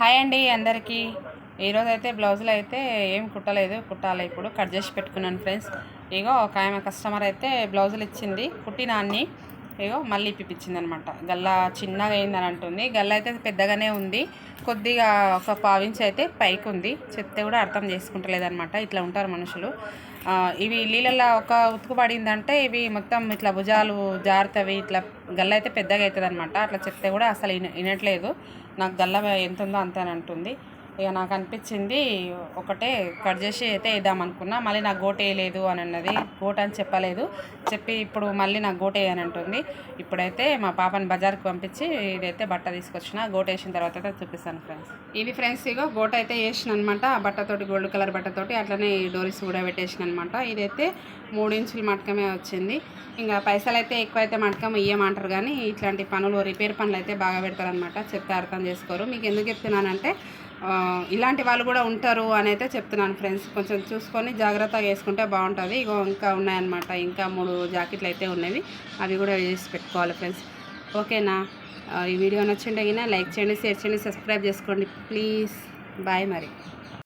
Hi అండి అందరికీ. ఈరోజైతే బ్లౌజులు అయితే ఏం కుట్టలేదు, కుట్టాలి. ఇప్పుడు కట్ చేసి పెట్టుకున్నాను ఫ్రెండ్స్. ఇగో ఒక ఆమె కస్టమర్ అయితే బ్లౌజులు ఇచ్చింది, కుట్టిన అన్ని ఇగో మళ్ళీ ఇప్పించింది అనమాట. గల్లా చిన్నగా అయిందని అంటుంది. గల్ల అయితే పెద్దగానే ఉంది, కొద్దిగా ఒక పావించి అయితే పైకి ఉంది. చెప్తే కూడా అర్థం చేసుకుంటలేదనమాట. ఇట్లా ఉంటారు మనుషులు. ఇవి నీళ్ళల్లో ఒక ఉతుకు పడిందంటే ఇవి మొత్తం ఇట్లా భుజాలు జారుతవి. ఇట్లా గల్ల అయితే పెద్దగా అవుతుంది అనమాట. అట్లా చెప్తే కూడా అసలు వినట్లేదు. నాకు గల్ల ఎంత ఉందో అంతే అని అంటుంది. ఇక నాకు అనిపించింది ఒకటే కట్ చేసి అయితే వేద్దామనుకున్నా. మళ్ళీ నాకు గోట వేయలేదు అని అన్నది. గోట అని చెప్పలేదు, చెప్పి ఇప్పుడు మళ్ళీ నాకు గోట వేయని అంటుంది. ఇప్పుడైతే మా పాపని బజార్కి పంపించి ఇదైతే బట్ట తీసుకొచ్చిన. గోట వేసిన తర్వాత అయితే చూపిస్తాను ఫ్రెండ్స్. ఇది ఫ్రెండ్స్ ఇగో గోట అయితే వేసిన అనమాట. ఆ బట్టతోటి గోల్డ్ కలర్ బట్టతోటి అట్లనే డోరీస్ కూడా పెట్టేసిన అనమాట. ఇదైతే 3 ఇంచుల మటకమే వచ్చింది. ఇంకా పైసలు అయితే ఎక్కువైతే మటకం ఇయ్యమంటారు, కానీ ఇట్లాంటి పనులు రిపేర్ పనులు అయితే బాగా పెడతారనమాట. చెప్తే అర్థం చేసుకోరు. మీకు ఎందుకు చెప్తున్నానంటే ఇలాంటి వాళ్ళు కూడా ఉంటారు అని అయితే చెప్తున్నాను ఫ్రెండ్స్. కొంచెం చూసుకొని జాగ్రత్తగా వేసుకుంటే బాగుంటుంది. ఇగో ఇంకా ఉన్నాయన్నమాట, ఇంకా 3 జాకెట్లు అయితే ఉన్నవి, అవి కూడా వేసి పెట్టుకోవాలి ఫ్రెండ్స్. ఓకేనా? ఈ వీడియో నచ్చింటే లైక్ చేయండి, షేర్ చేయండి, సబ్స్క్రైబ్ చేసుకోండి ప్లీజ్. బాయ్ మరి.